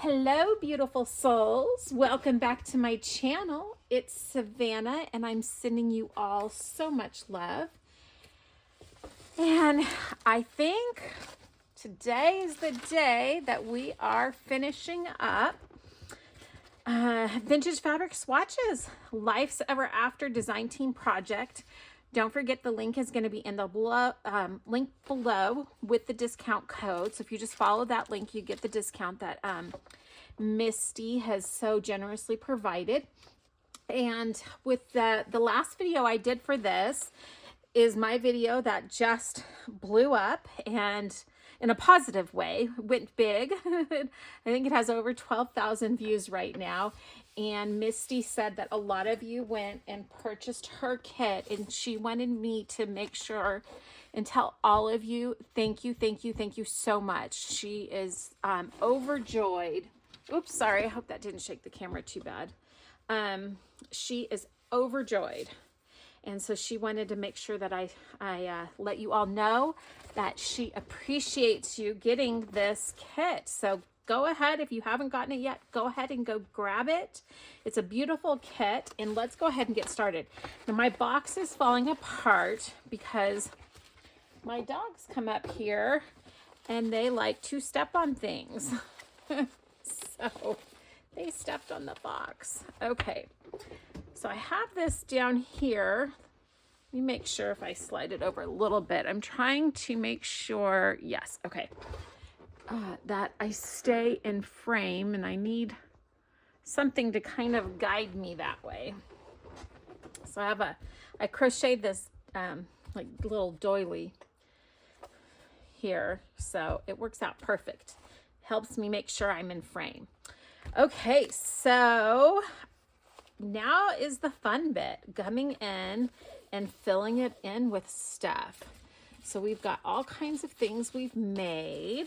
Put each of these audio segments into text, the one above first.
Hello, beautiful souls. Welcome back to my channel. It's Savannah, and I'm sending you all so much love. And I think today is the day that we are finishing up Vintage Fabric Swatches, Life's Ever After Design Team Project. Don't forget the link is going to be in the link below with the discount code. So if you just follow that link, you get the discount that Misty has so generously provided. And with the last video I did for this is my video that just blew up and in a positive way, went big. I think it has over 12,000 views right now. And Misty said that a lot of you went and purchased her kit, and she wanted me to make sure and tell all of you, thank you, thank you, thank you so much. She is overjoyed. Oops, sorry, I hope that didn't shake the camera too bad. She is overjoyed. And so she wanted to make sure that I let you all know that she appreciates you getting this kit. So go ahead, if you haven't gotten it yet, go ahead and go grab it. It's a beautiful kit, and let's go ahead and get started. Now my box is falling apart because my dogs come up here and they like to step on things. So they stepped on the box. Okay, so I have this down here. Let me make sure if I slide it over a little bit. I'm trying to make sure, yes, okay. That I stay in frame, and I need something to kind of guide me that way. So I crocheted this like little doily here, so it works out perfect. Helps me make sure I'm in frame. Okay, so now is the fun bit, coming in and filling it in with stuff. So we've got all kinds of things we've made.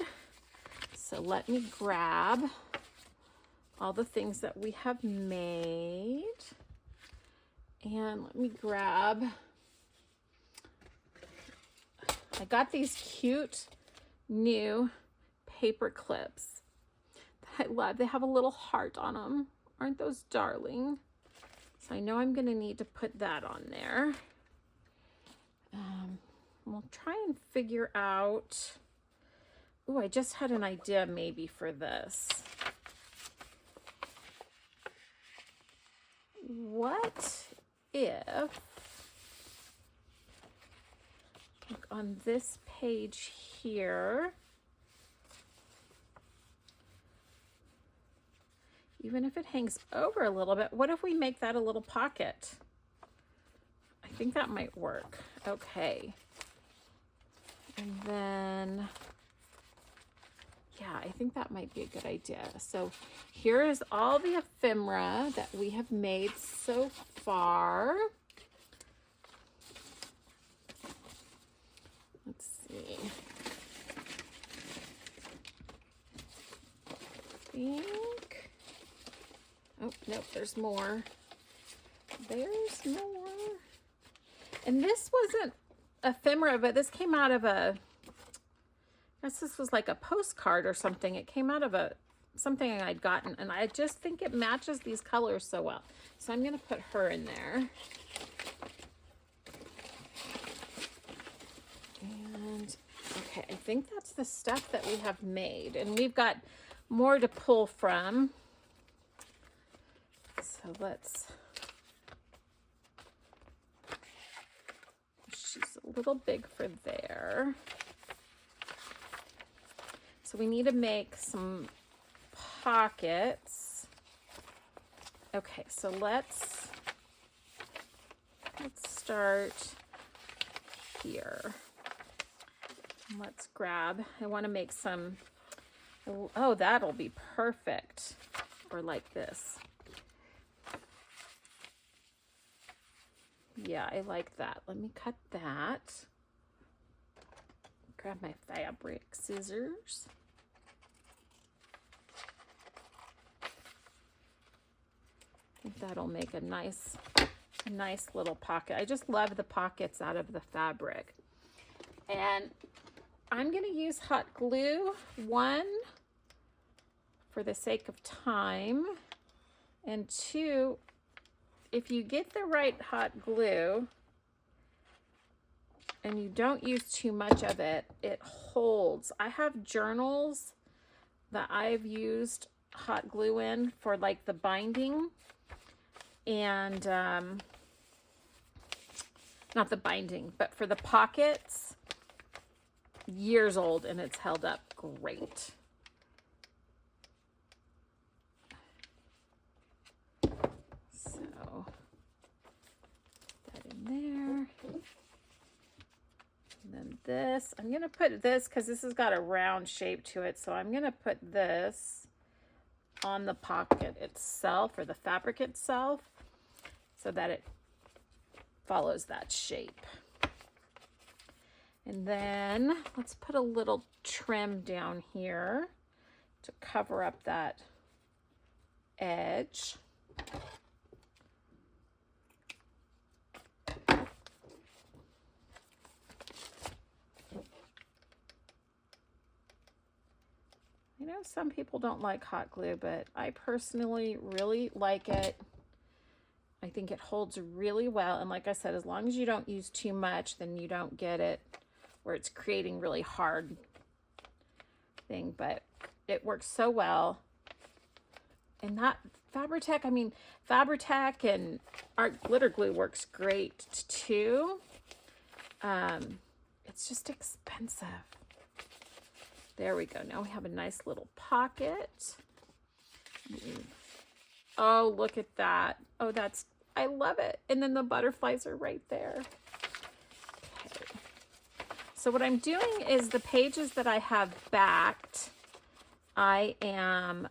So let me grab all the things that we have made. And let me grab, I got these cute new paper clips that I love. They have a little heart on them. Aren't those darling? So I know I'm going to need to put that on there. We'll try and figure out. Oh, I just had an idea maybe for this. What if, like on this page here, even if it hangs over a little bit, what if we make that a little pocket? I think that might work. Okay. And then, yeah, I think that might be a good idea. So here is all the ephemera that we have made so far. Let's see. I think. Oh, nope, there's more. There's more. And this wasn't ephemera, but this came out of I guess this was like a postcard or something. It came out of something I'd gotten, and I just think it matches these colors so well. So I'm gonna put her in there. And okay, I think that's the stuff that we have made, and we've got more to pull from. So she's a little big for there. So we need to make some pockets. Okay, so let's start here. Let's grab, I want to make some, oh, that'll be perfect. Or like this. Yeah, I like that. Let me cut that. Grab my fabric scissors. I think that'll make a nice little pocket. I just love the pockets out of the fabric. And I'm going to use hot glue, one for the sake of time. And 2, if you get the right hot glue and you don't use too much of it, it holds. I have journals that I've used hot glue in for like the binding, and not the binding, but for the pockets, years old, and it's held up great. So that in there. And then this, I'm going to put this because this has got a round shape to it. So I'm going to put this on the pocket itself, or the fabric itself, so that it follows that shape. And then let's put a little trim down here to cover up that edge. I know some people don't like hot glue, but I personally really like it. I think it holds really well. And like I said, as long as you don't use too much, then you don't get it where it's creating really hard thing. But it works so well. And that Fabri-Tac, I mean, Fabri-Tac and art glitter glue works great too. It's just expensive. There we go. Now we have a nice little pocket. Oh, look at that. Oh, I love it. And then the butterflies are right there. Okay. So what I'm doing is the pages that I have backed, I am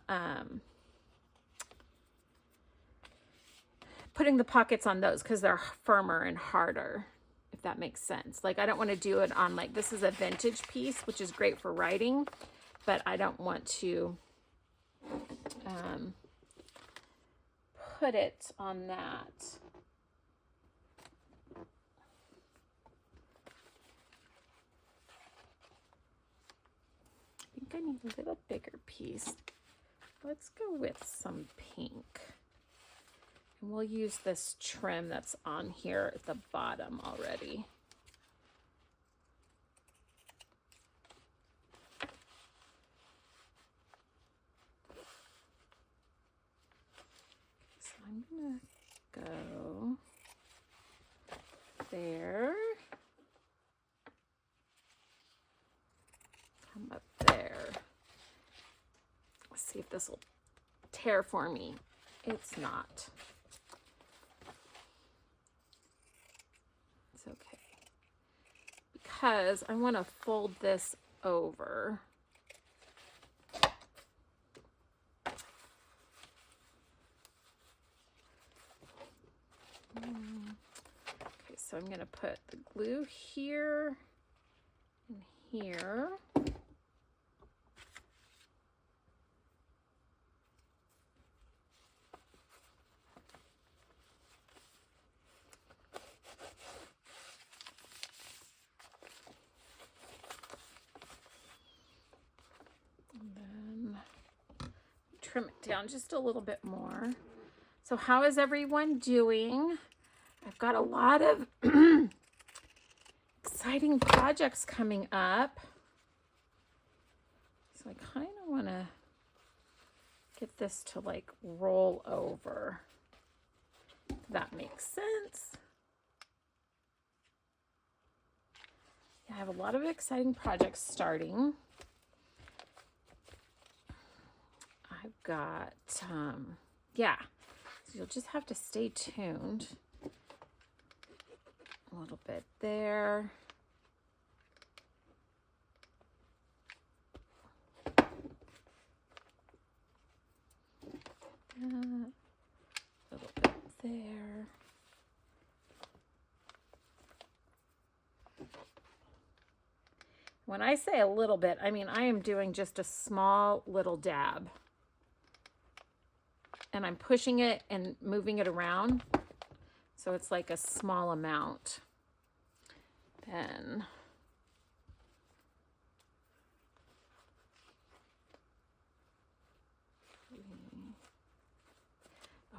putting the pockets on those because they're firmer and harder, if that makes sense. Like, I don't want to do it on, like, this is a vintage piece, which is great for writing, but I don't want to put it on that. I think I need a little bigger piece. Let's go with some pink. And we'll use this trim that's on here at the bottom already. So I'm gonna go there. Come up there. Let's see if this will tear for me. It's not. It's okay. Because I want to fold this over. Okay, so I'm going to put the glue here and here. And then trim it down just a little bit more. So how is everyone doing? I've got a lot of exciting projects coming up. So I kind of want to get this to like roll over, if that makes sense. Yeah, I have a lot of exciting projects starting. I've got, yeah, so you'll just have to stay tuned. A little bit there. A little bit there. When I say a little bit, I mean I am doing just a small little dab. And I'm pushing it and moving it around. So it's like a small amount. Then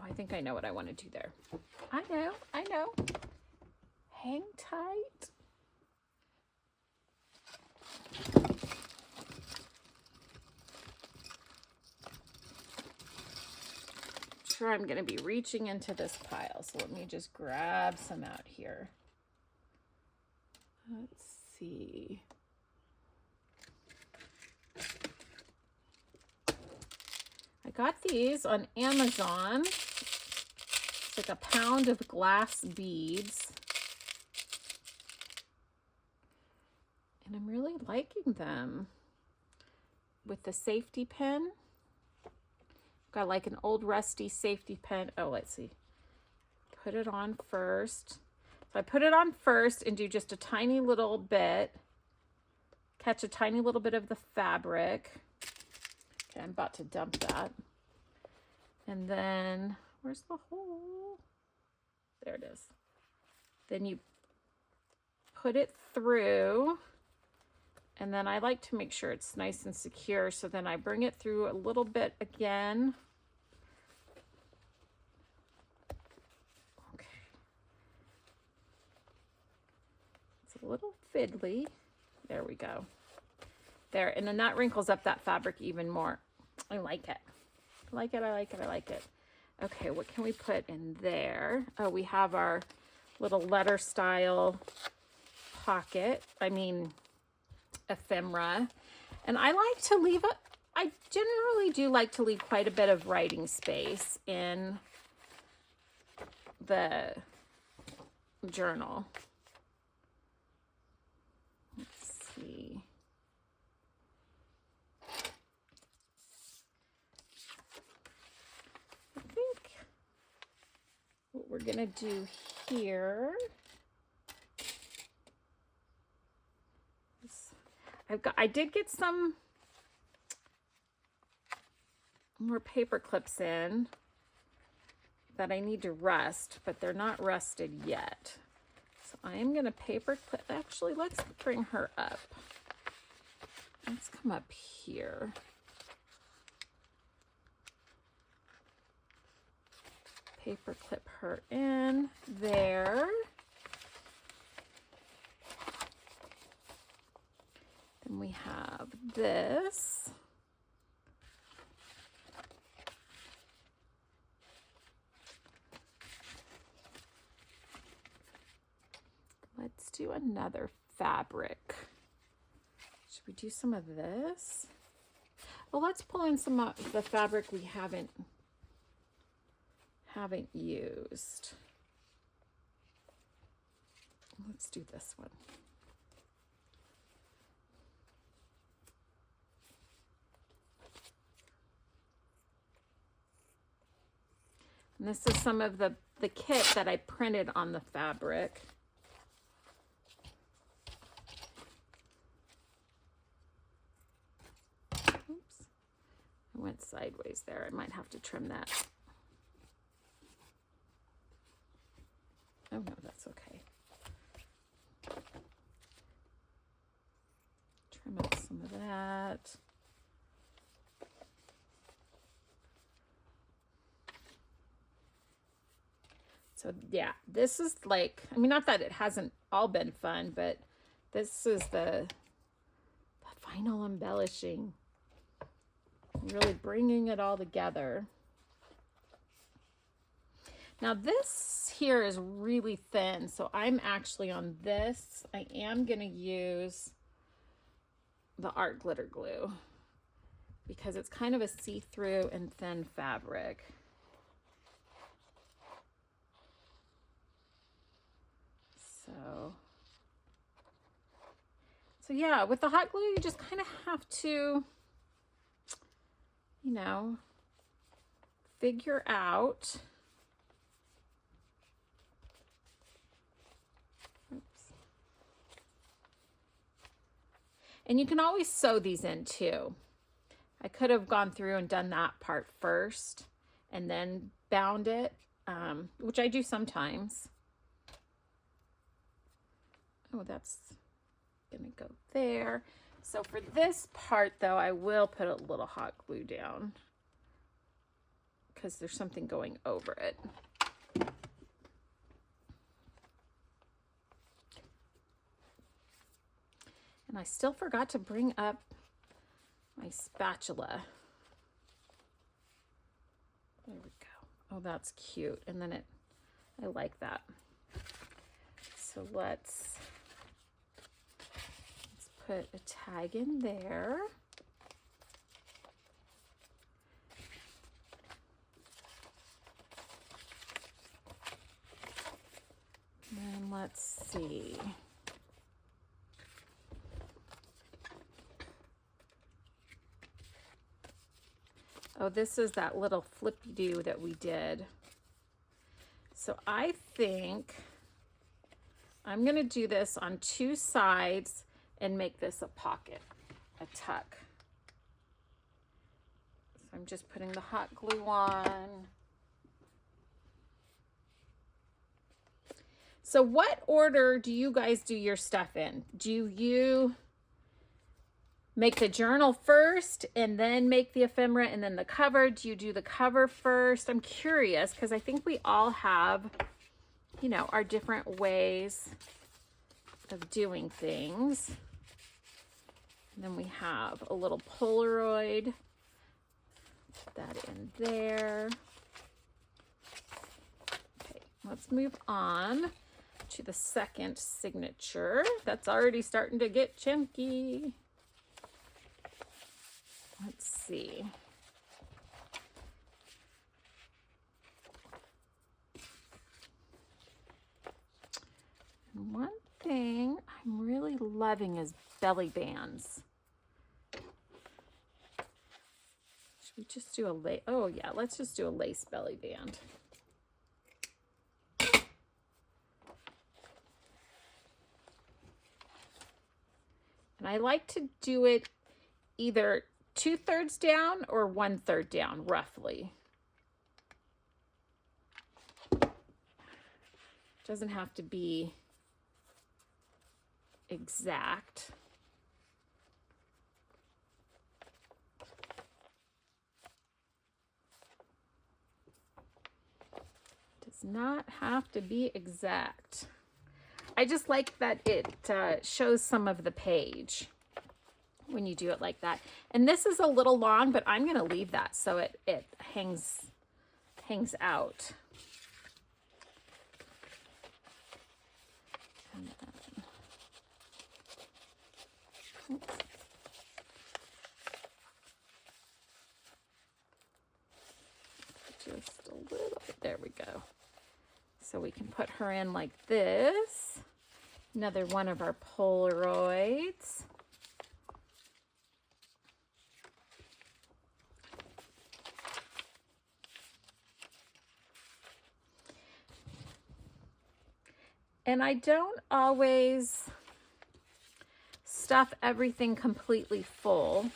I think I know what I want to do there. I know. Hang tight. Sure, I'm going to be reaching into this pile, so let me just grab some out here. Let's see. I got these on Amazon. It's like a pound of glass beads. And I'm really liking them with the safety pin. Got like an old rusty safety pin. Oh, let's see. Put it on first. So I put it on first and do just a tiny little bit. Catch a tiny little bit of the fabric. Okay, I'm about to dump that. And then, where's the hole? There it is. Then you put it through. And then I like to make sure it's nice and secure. So then I bring it through a little bit again. Okay. It's a little fiddly. There we go. There, and then that wrinkles up that fabric even more. I like it. I like it, I like it, I like it. Okay, what can we put in there? Oh, we have our little letter style pocket. I mean, ephemera. And I like to leave it, I generally do like to leave quite a bit of writing space in the journal. Let's see. I think what we're gonna do here is I did get some more paper clips in that I need to rust, but they're not rusted yet. So I am gonna paper clip, actually, let's bring her up. Let's come up here. Paper clip her in there. Then we have this. Let's do another fabric. Should we do some of this? Well, let's pull in some of the fabric we haven't used. Let's do this one. And this is some of the kit that I printed on the fabric. Oops, I went sideways there. I might have to trim that. Oh no, that's okay. Trim out some of that. So yeah, this is like, I mean, not that it hasn't all been fun, but this is the final embellishing. Really bringing it all together. Now this here is really thin, so I'm actually on this. I am going to use the art glitter glue because it's kind of a see-through and thin fabric. So yeah, with the hot glue, you just kind of have to, you know, figure out. Oops. And you can always sew these in too. I could have gone through and done that part first and then bound it, which I do sometimes. Oh, that's gonna go there. So for this part though, I will put a little hot glue down because there's something going over it. And I still forgot to bring up my spatula. There we go. Oh, that's cute. And then I like that. So let's put a tag in there. And let's see. Oh, this is that little flippy-do that we did. So I think I'm gonna do this on 2 sides and make this a pocket, a tuck. So I'm just putting the hot glue on. So what order do you guys do your stuff in? Do you make the journal first and then make the ephemera and then the cover? Do you do the cover first? I'm curious because I think we all have, you know, our different ways of doing things. And then we have a little Polaroid. Put that in there. Okay, let's move on to the second signature. That's already starting to get chunky. Let's see. And one thing I'm really loving is belly bands. Should we just do a lace? Oh yeah, let's just do a lace belly band. And I like to do it either 2/3 down or 1/3 down, roughly. Doesn't have to be exact. Does not have to be exact. I just like that it shows some of the page when you do it like that. And this is a little long, but I'm gonna leave that so it hangs out. And then, oops. Just a little bit, there we go. So we can put her in like this. Another one of our Polaroids. And I don't always stuff everything completely full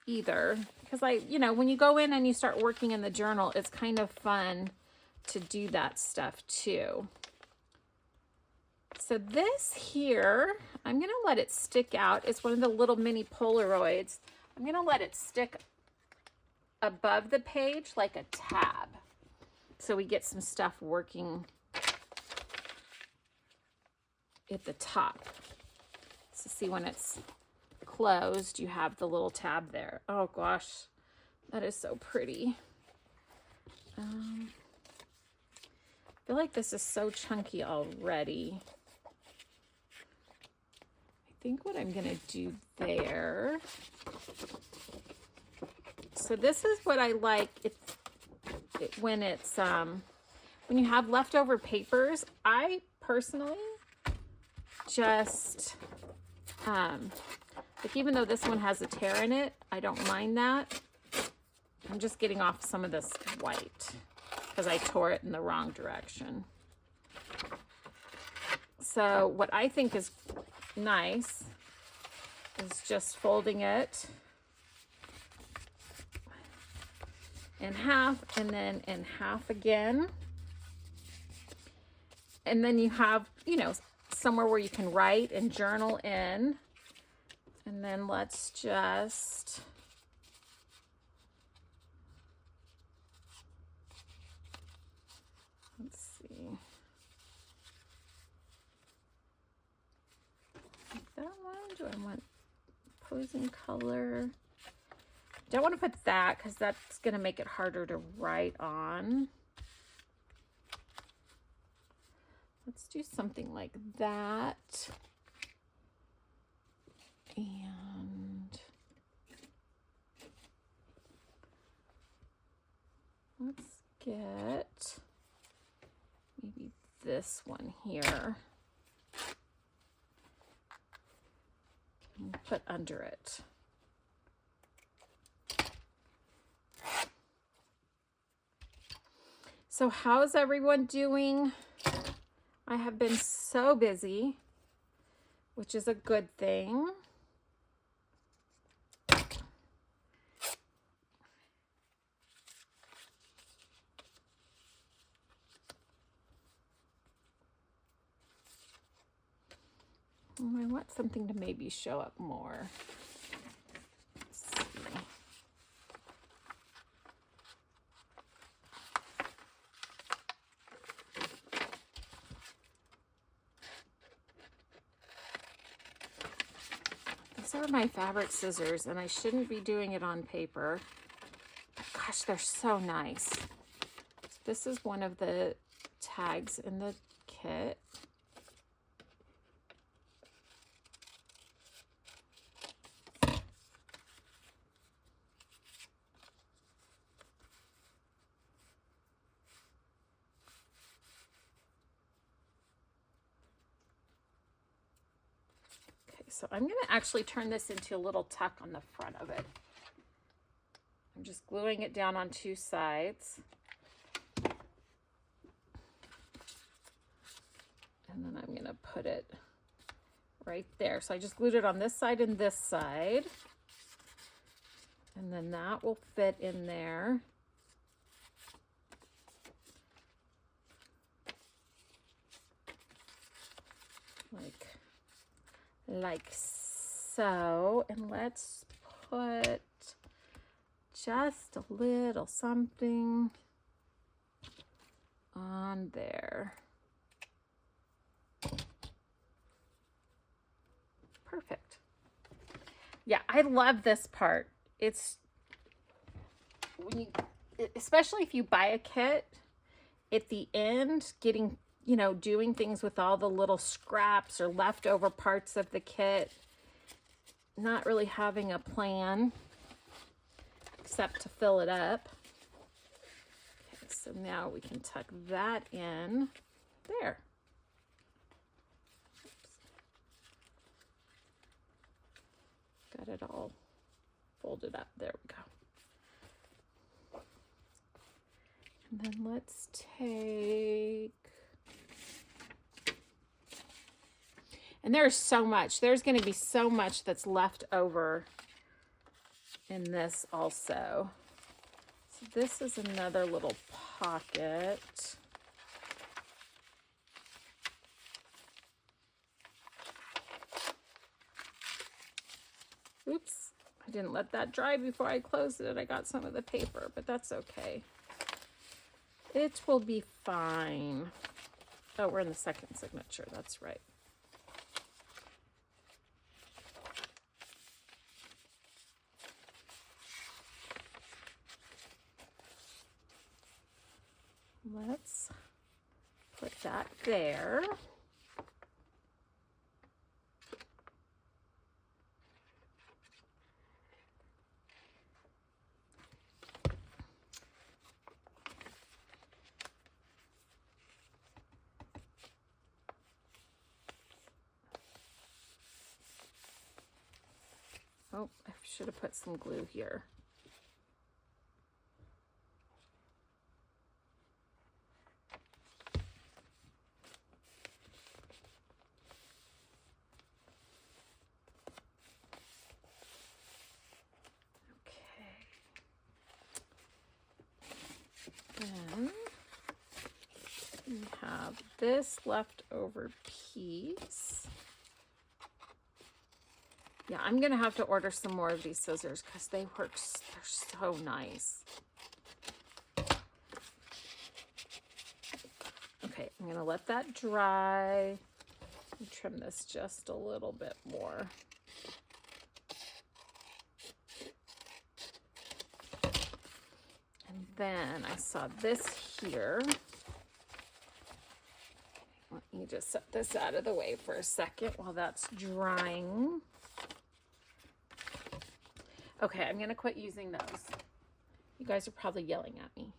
either, because when you go in and you start working in the journal, it's kind of fun to do that stuff too. So this here, I'm gonna let it stick out. It's one of the little mini Polaroids. I'm gonna let it stick above the page like a tab, so we get some stuff working at the top. So see, when it's closed, you have the little tab there. Oh gosh, that is so pretty. I feel like this is so chunky already. I think what I'm gonna do there. So this is what I like. When you have leftover papers, I personally just like, even though this one has a tear in it, I don't mind that. I'm just getting off some of this white because I tore it in the wrong direction. So what I think is nice is just folding it in half and then in half again. And then you have, somewhere where you can write and journal in. And then let's just I want opposing color. Don't want to put that because that's going to make it harder to write on. Let's do something like that. And let's get maybe this one here. And put under it. So how's everyone doing? I have been so busy, which is a good thing. I want something to maybe show up more. Let's see. These are my fabric scissors, and I shouldn't be doing it on paper. But gosh, they're so nice. This is one of the tags in the kit. So I'm going to actually turn this into a little tuck on the front of it. I'm just gluing it down on two sides. And then I'm going to put it right there. So I just glued it on this side and this side. And then that will fit in there. Like so. And let's put just a little something on there. Perfect. Yeah, I love this part. It's when you, especially if you buy a kit, at the end, getting, you know, doing things with all the little scraps or leftover parts of the kit, not really having a plan except to fill it up. Okay, so now we can tuck that in there. Oops. Got it all folded up. There we go. And then let's take, and there's so much. There's going to be so much that's left over in this also. So this is another little pocket. Oops, I didn't let that dry before I closed it. I got some of the paper, but that's okay. It will be fine. Oh, we're in the second signature. That's right. Let's put that there. Oh, I should have put some glue here. Then we have this leftover piece. Yeah, I'm gonna have to order some more of these scissors because they work, they're so nice. Okay, I'm gonna let that dry and trim this just a little bit more. Then I saw this here. Let me just set this out of the way for a second while that's drying. Okay, I'm gonna quit using those. You guys are probably yelling at me.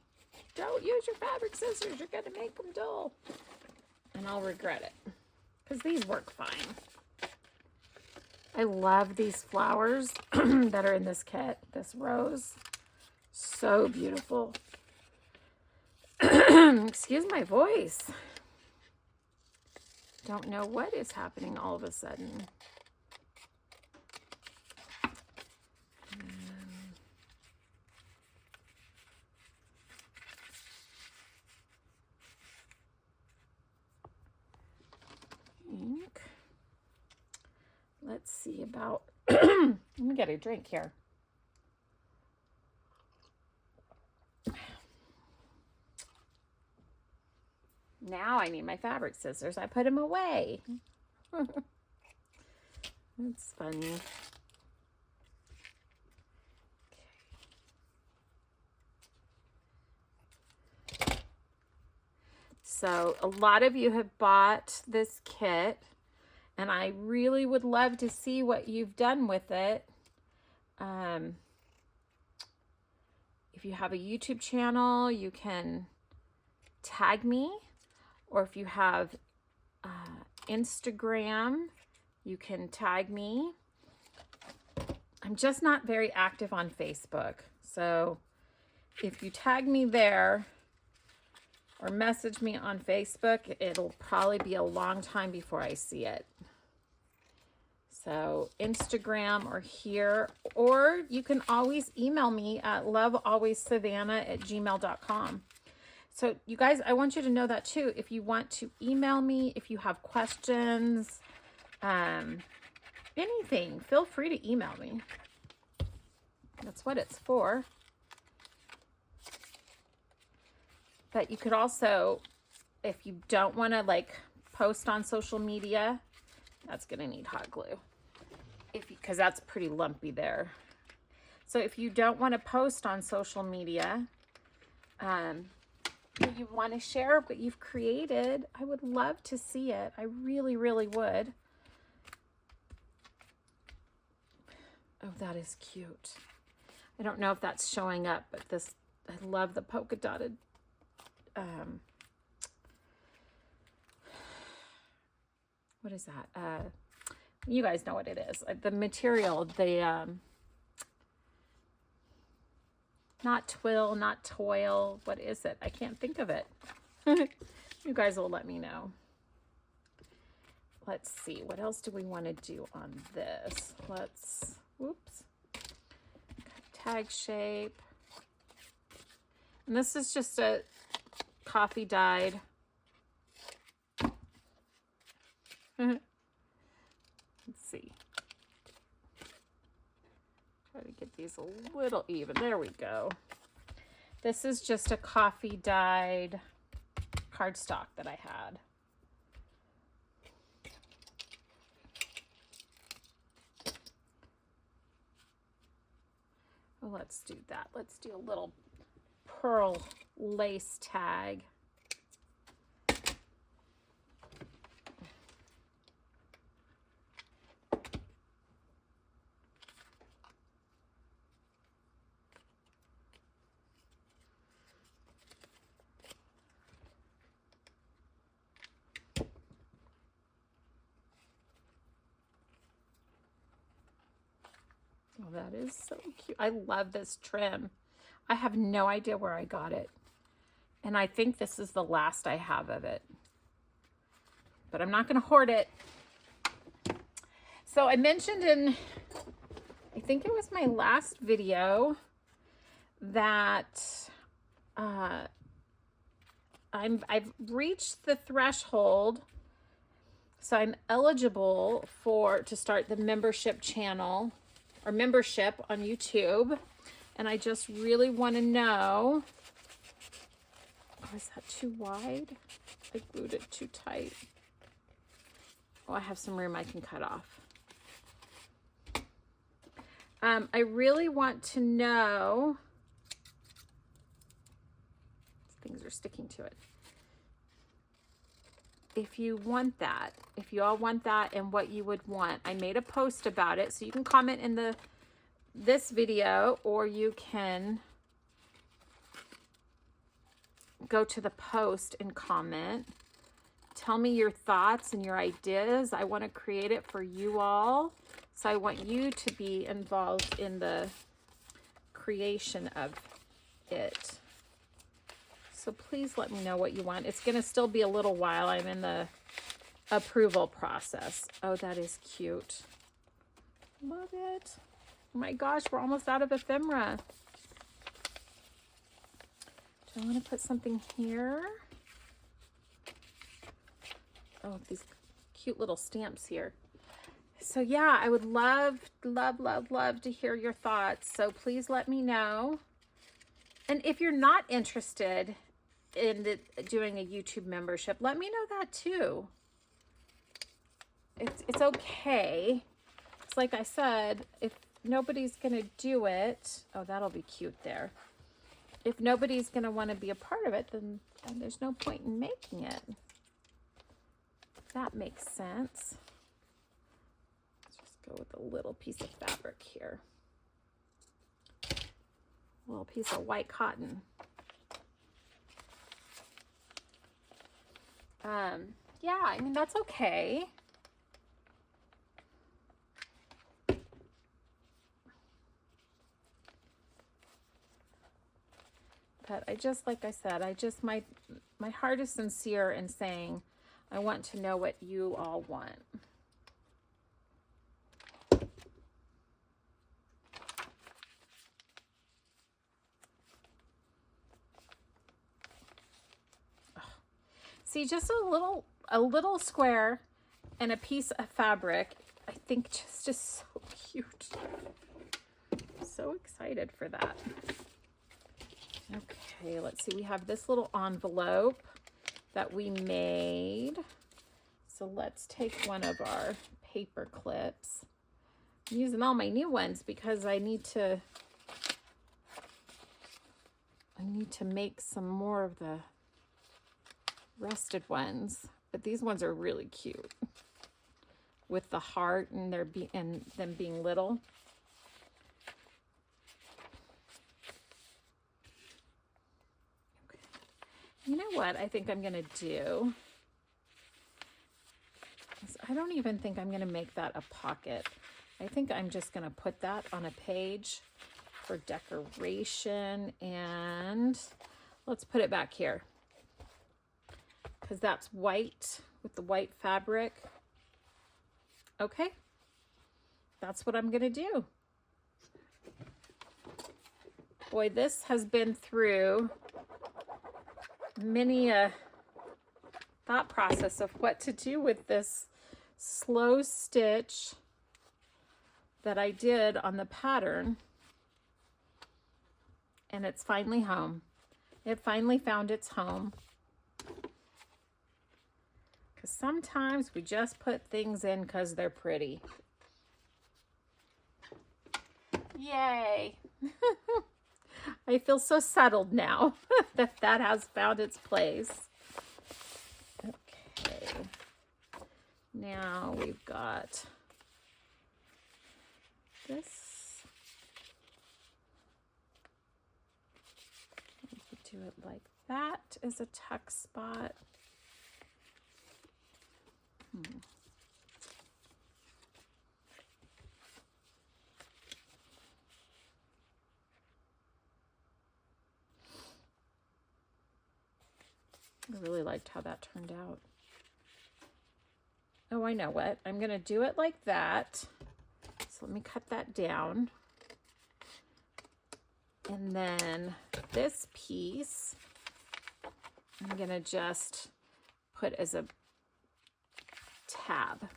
Don't use your fabric scissors, you're gonna make them dull. And I'll regret it, because these work fine. I love these flowers that are in this kit, this rose. So beautiful. Excuse my voice. Don't know what is happening all of a sudden. Ink. Let's see about, let me get a drink here. Now I need my fabric scissors. I put them away. That's funny. Okay. So a lot of you have bought this kit, and I really would love to see what you've done with it. If you have a YouTube channel, you can tag me. Or if you have Instagram, you can tag me. I'm just not very active on Facebook. So if you tag me there or message me on Facebook, it'll probably be a long time before I see it. So Instagram or here, or you can always email me at lovealwayssavana@gmail.com. So you guys, I want you to know that too. If you want to email me, if you have questions, anything, feel free to email me. That's what it's for. But you could also, if you don't want to like post on social media, that's going to need hot glue. Because that's pretty lumpy there. So if you don't want to post on social media, you want to share what you've created, I would love to see it. I really, really would. Oh, that is cute. I don't know if that's showing up, but this, I love the polka dotted. What is that? You guys know what it is. The material, the, not twill, not toil. What is it? I can't think of it. You guys will let me know. Let's see. What else do we want to do on this? Let's, whoops. Tag shape. And this is just a coffee dyed. Let's see. Try to get these a little even. There we go. This is just a coffee dyed cardstock that I had. Well, let's do that. Let's do a little pearl lace tag. Oh, that is so cute. I love this trim. I have no idea where I got it. And I think this is the last I have of it. But I'm not going to hoard it. So I mentioned in, I think it was my last video, that I've reached the threshold. So I'm eligible to start the membership channel or membership on YouTube. And I just really want to know, oh, is that too wide? I glued it too tight. Oh, I have some room I can cut off. I really want to know things are sticking to it. If you want that, if you all want that and what you would want, I made a post about it, so you can comment in this video, or you can go to the post and comment. Tell me your thoughts and your ideas. I want to create it for you all, so I want you to be involved in the creation of it. So please let me know what you want. It's going to still be a little while. I'm in the approval process. Oh, that is cute. Love it. Oh my gosh, we're almost out of ephemera. Do I want to put something here? Oh, these cute little stamps here. So yeah, I would love, love, love, love to hear your thoughts. So please let me know. And if you're not interested in doing a YouTube membership, let me know that too. It's okay. It's like I said, if nobody's gonna do it, oh, that'll be cute there. If nobody's gonna want to be a part of it, then there's no point in making it. That makes sense. Let's just go with a little piece of fabric here. A little piece of white cotton. Yeah, I mean, that's okay. But I just, like I said, my heart is sincere in saying, I want to know what you all want. See, just a little square and a piece of fabric, I think just so cute. So excited for that. Okay, let's see. We have this little envelope that we made. So let's take one of our paper clips. I'm using all my new ones because I need to make some more of the rusted ones, but these ones are really cute with the heart and them being little. Okay. You know what I think I'm gonna do? I don't even think I'm gonna make that a pocket. I think I'm just gonna put that on a page for decoration, and let's put it back here, because that's white with the white fabric. Okay, that's what I'm gonna do. Boy, this has been through many a thought process of what to do with this slow stitch that I did on the pattern. And it's finally home. It finally found its home. Because sometimes we just put things in because they're pretty. Yay! I feel so settled now that that has found its place. Okay. Now we've got this. We could do it like that as a tuck spot. I really liked how that turned out. Oh, I know what. I'm going to do it like that. So let me cut that down. And then this piece, I'm going to just put as a tab.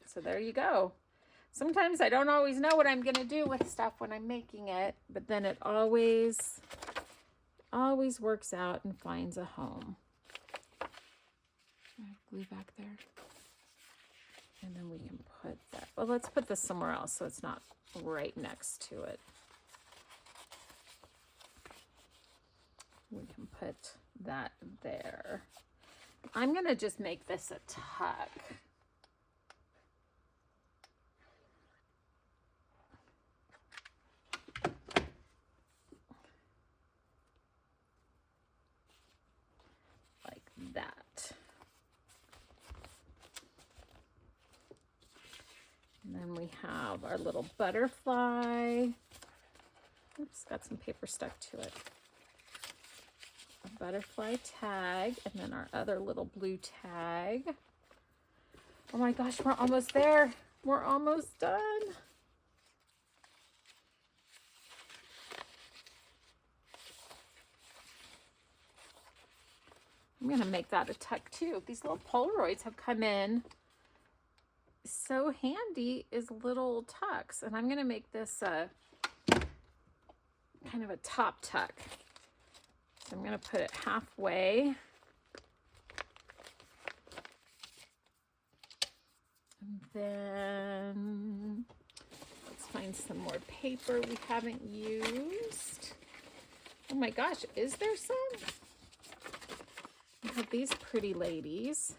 So there you go. Sometimes I don't always know what I'm going to do with stuff when I'm making it, but then it always works out and finds a home. Glue back there. And then we can put that. Well, let's put this somewhere else so it's not right next to it. We can put that there. I'm gonna just make this a tuck. Like that. And then we have our little butterfly. Oops, got some paper stuck to it. A butterfly tag, and then our other little blue tag. Oh my gosh, we're almost there. We're almost done. I'm gonna make that a tuck too. These little Polaroids have come in so handy as little tucks, and I'm gonna make this a kind of a top tuck. So I'm gonna put it halfway. And then let's find some more paper we haven't used. Oh my gosh, is there some? We have these pretty ladies.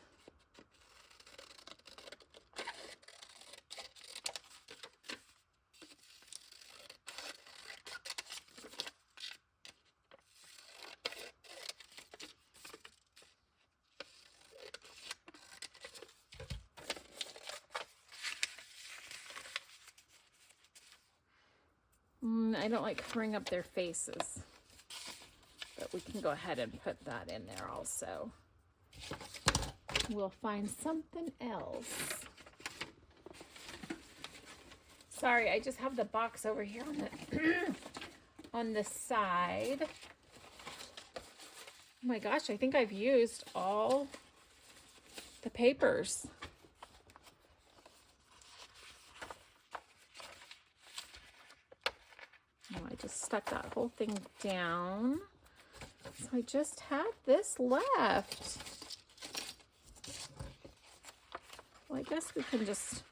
I don't like covering up their faces, but we can go ahead and put that in there also. We'll find something else. Sorry, I just have the box over here on the on the side. Oh my gosh, I think I've used all the papers. Oh, I just stuck that whole thing down. So I just have this left. Well, I guess we can just,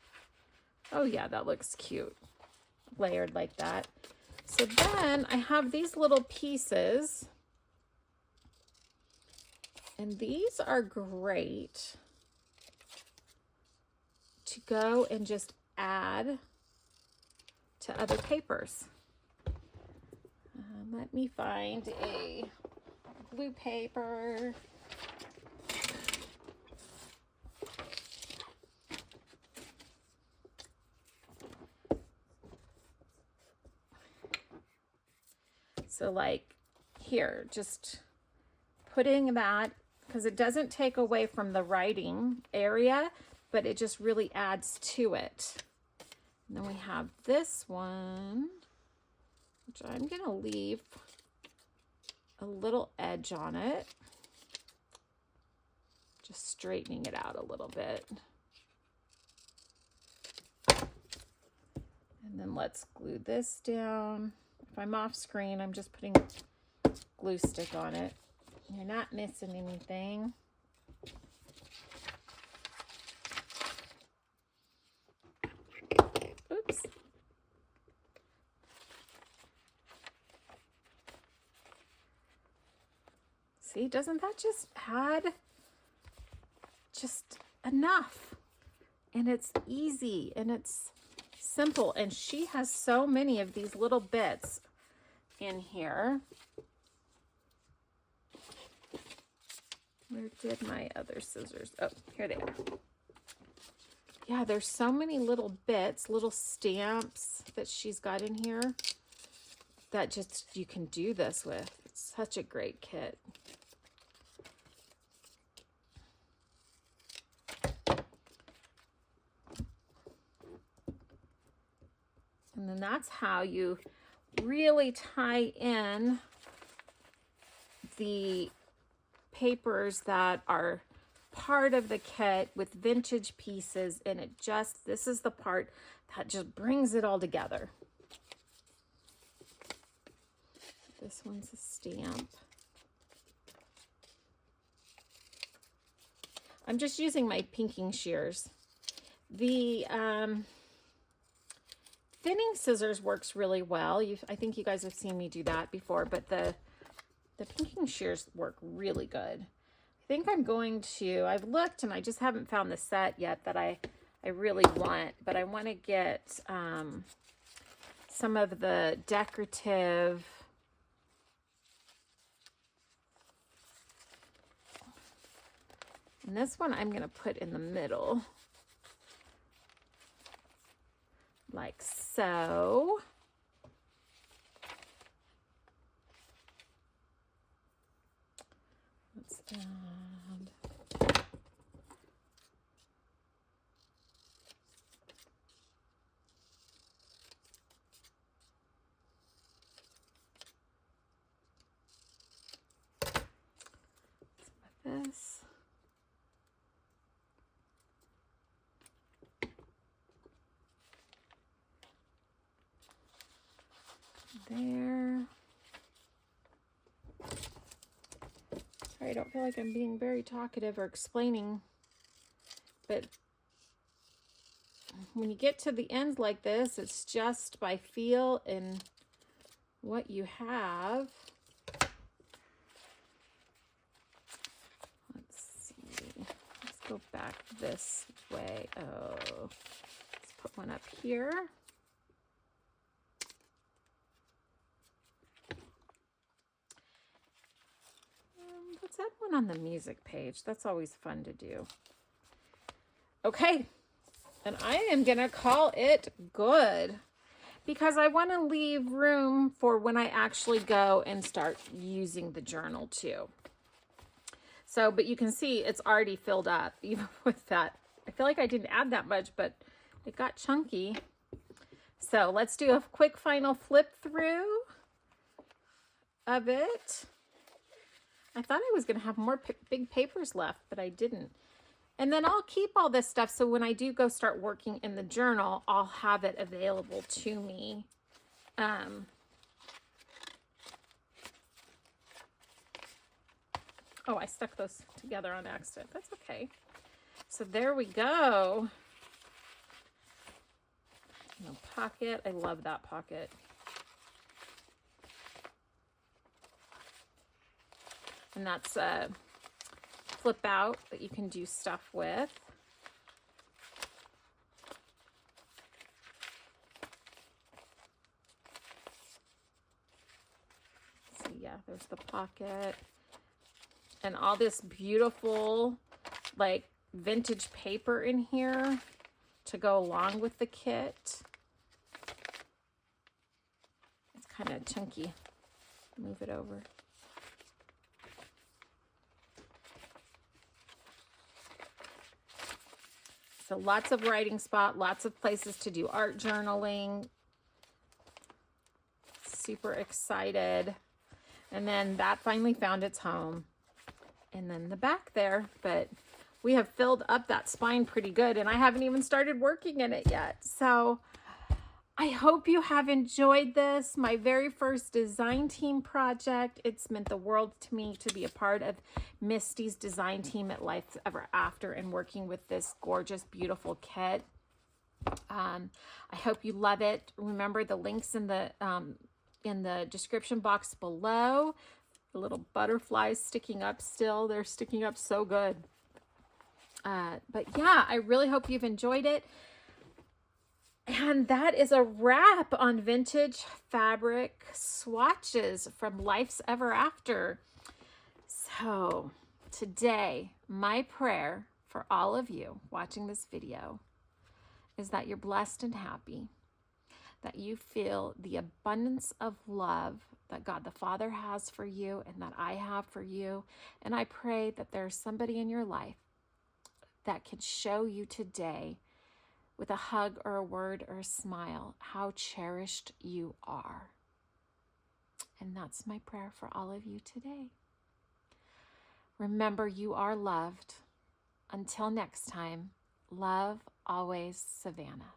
oh yeah, that looks cute. Layered like that. So then I have these little pieces. And these are great to go and just add to other papers. Let me find a blue paper. So like here, just putting that, because it doesn't take away from the writing area, but it just really adds to it. And then we have this one, which I'm gonna leave a little edge on it. Just straightening it out a little bit. And then let's glue this down. If I'm off screen, I'm just putting glue stick on it. You're not missing anything. Oops. See, doesn't that just add just enough? And it's easy and it's simple. And she has so many of these little bits in here. Where did my other scissors? Oh, here they are. Yeah, there's so many little bits, little stamps that she's got in here that just you can do this with. It's such a great kit. And then that's how you really tie in the papers that are part of the kit with vintage pieces, and it just, this is the part that just brings it all together. This one's a stamp. I'm just using my pinking shears. The thinning scissors works really well. I think you guys have seen me do that before, but the The pinking shears work really good. I think I'm going to, I've looked and I just haven't found the set yet that I really want, but I want to get some of the decorative and this one I'm going to put in the middle like so. Let's add this. There. Sorry, I don't feel like I'm being very talkative or explaining, but when you get to the ends like this, it's just by feel and what you have. Let's see. Let's go back this way. Oh, let's put one up here. Let's add one on the music page. That's always fun to do. Okay, and I am gonna call it good because I want to leave room for when I actually go and start using the journal too. So, but you can see it's already filled up even with that. I feel like I didn't add that much, but it got chunky. So let's do a quick final flip through of it. I thought I was going to have more big papers left, but I didn't. And then I'll keep all this stuff so when I do go start working in the journal, I'll have it available to me. Oh, I stuck those together on accident. That's okay. So there we go. Pocket. I love that pocket. And that's a flip out that you can do stuff with. So yeah, there's the pocket. And all this beautiful, like, vintage paper in here to go along with the kit. It's kind of chunky. Move it over. So lots of writing spot, lots of places to do art journaling. Super excited. And then that finally found its home. And then the back there, but we have filled up that spine pretty good and I haven't even started working in it yet. So I hope you have enjoyed this, my very first design team project. It's meant the world to me to be a part of Misty's design team at Life Ever After and working with this gorgeous, beautiful kit. I hope you love it. Remember the links in the description box below. The little butterflies sticking up still. They're sticking up so good. But yeah, I really hope you've enjoyed it. And that is a wrap on vintage fabric swatches from Life's Ever After. So today, my prayer for all of you watching this video is that you're blessed and happy, that you feel the abundance of love that God the Father has for you and that I have for you. And I pray that there's somebody in your life that can show you today with a hug or a word or a smile how cherished you are. And that's my prayer for all of you today. Remember, you are loved. Until next time, love always, Savannah.